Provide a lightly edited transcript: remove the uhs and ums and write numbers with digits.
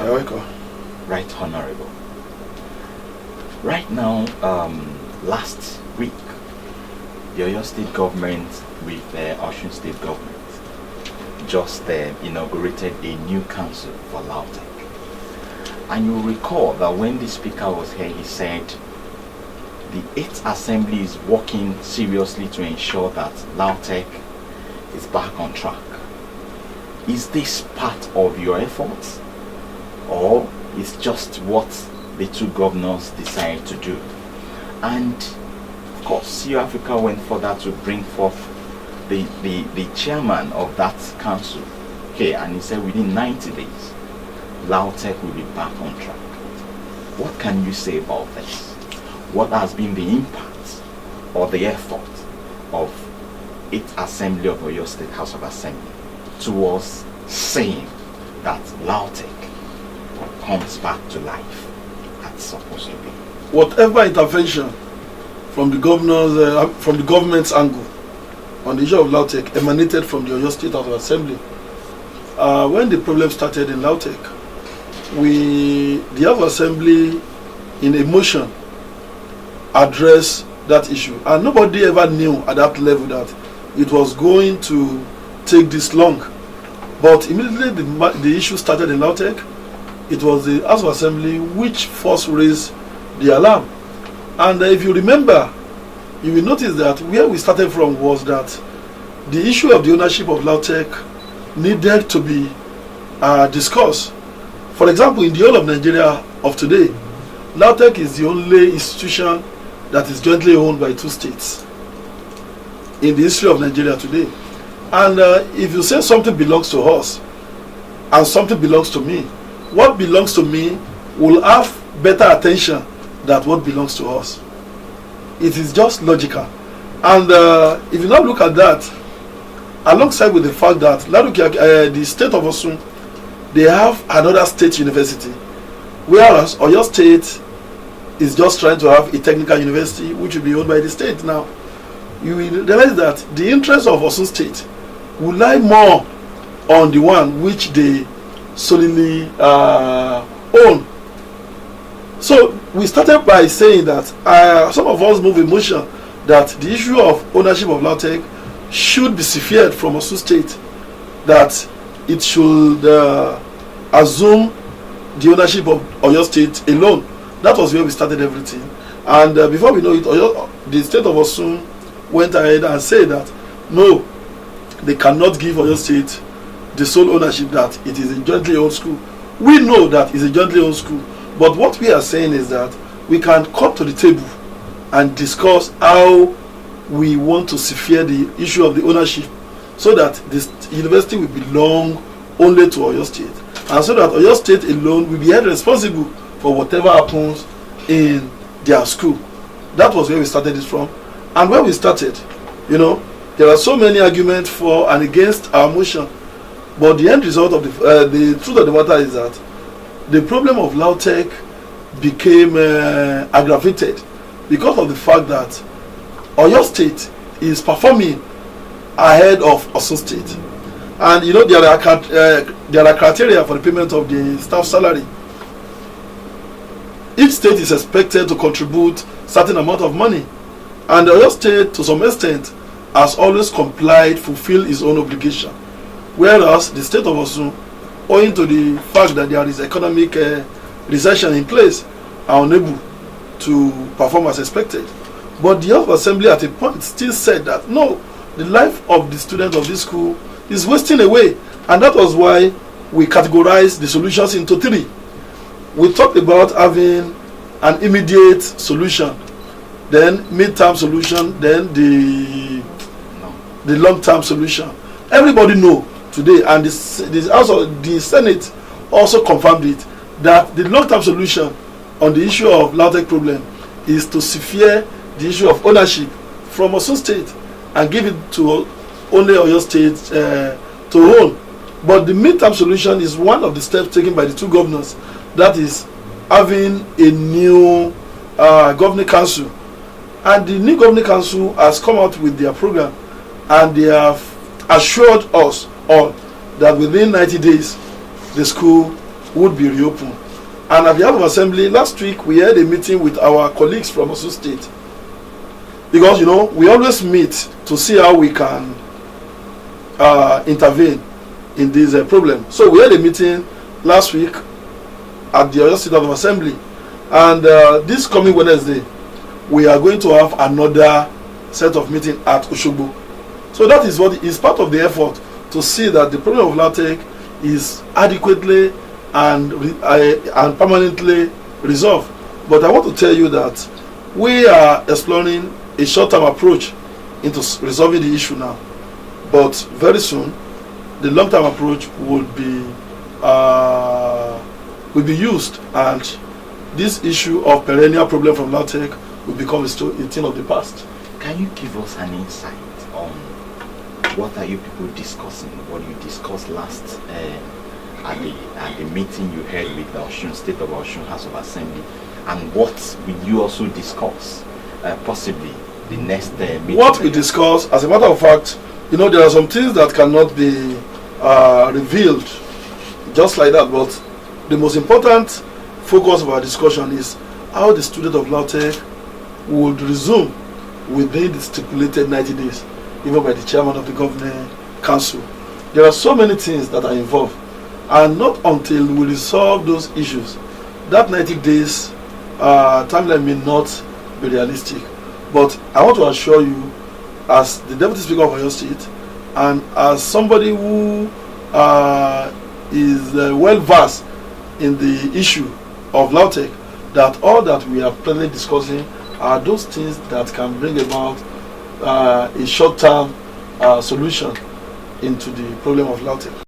You're welcome. Right Honorable. Right now, last week, the Oyo State government with the Osun State government just inaugurated a new council for LAUTECH. And you recall that when the speaker was here, he said the 8th Assembly is working seriously to ensure that LAUTECH is back on track. Is this part of your efforts, or is just what the two governors decided to do? And of course, CEO Africa went further to bring forth the chairman of that council here, and he said within 90 days, LAUTECH will be back on track. What can you say about this? What has been the impact or the effort of 8th Assembly of Oyo State House of Assembly towards saying that LAUTECH comes back to life as it's supposed to be? Whatever intervention from the governors, from the government's angle on the issue of LAUTECH emanated from the Oyo State House of Assembly. When the problem started in LAUTECH, the House of Assembly, in a motion, addressed that issue, and nobody ever knew at that level that it was going to take this long. But immediately the issue started in LAUTECH, it was the House of Assembly which first raised the alarm. And if you remember, you will notice that where we started from was that the issue of the ownership of LAUTECH needed to be discussed. For example, in the whole of Nigeria of today, LAUTECH is the only institution that is jointly owned by two states in the history of Nigeria today. And if you say something belongs to us and something belongs to me, what belongs to me will have better attention than what belongs to us. It is just logical. And if you now look at that, alongside with the fact that the state of Osun, they have another state university, whereas Oyo State is just trying to have a technical university which will be owned by the state. Now, you will realize that the interest of Osun State will lie more on the one which they solely own. So we started by saying that some of us move a motion that the issue of ownership of LAUTECH should be severed from Osun State, that it should assume the ownership of Oyo State alone. That was where we started everything. And before we know it, the state of Osun went ahead and said that no, they cannot give Oyo State the sole ownership, that it is a jointly owned school. We know that it's a jointly owned school, but what we are saying is that we can come to the table and discuss how we want to sever the issue of the ownership, so that this university will belong only to Oyo State, and so that Oyo State alone will be held responsible for whatever happens in their school. That was where we started it from. And when we started, there are so many arguments for and against our motion, but the end result of the truth of the matter is that the problem of LAUTECH became aggravated because of the fact that Oyo State is performing ahead of Osun State. And there are criteria for the payment of the staff salary. Each state is expected to contribute certain amount of money, and the Oyo State, to some extent, has always fulfilled its own obligation, whereas the state of Osun, owing to the fact that there is economic recession in place, are unable to perform as expected. But the House of Assembly at a point still said that no, the life of the students of this school is wasting away, and that was why we categorized the solutions into three. We talked about having an immediate solution, then mid-term solution, then the long-term solution. Everybody know today, and the Senate also confirmed it, that the long-term solution on the issue of LAUTECH problem is to sever the issue of ownership from Osun State and give it to only Oyo State to own. But the mid-term solution is one of the steps taken by the two governors, that is having a new governing council. And the new governing council has come out with their program, and they have assured us all that within 90 days the school would be reopened. And at the House of Assembly last week, we had a meeting with our colleagues from Osun State, because we always meet to see how we can intervene in this problem. So we had a meeting last week at the Oyo State House of Assembly, and this coming Wednesday we are going to have another set of meeting at Oshogbo. So that is what is part of the effort to see that the problem of LAUTECH is adequately and permanently resolved. But I want to tell you that we are exploring a short-term approach into resolving the issue now. But very soon, the long-term approach will be used, and this issue of perennial problem from LAUTECH will become a thing of the past. Can you give us an insight on what are you people discussing? What you discussed last at the meeting you had with the State of Osun House of Assembly, and what will you also discuss possibly the next meeting? What we discuss, as a matter of fact, there are some things that cannot be revealed just like that, but the most important focus of our discussion is how the student of LAUTECH would resume within the stipulated 90 days, even by the chairman of the governing council. There are so many things that are involved, and not until we resolve those issues, that 90 days timeline may not be realistic. But I want to assure you, as the Deputy Speaker of Oyo State, and as somebody who is well versed in the issue of LAUTECH, that all that we are presently discussing are those things that can bring about a short-term solution into the problem of LAUTECH.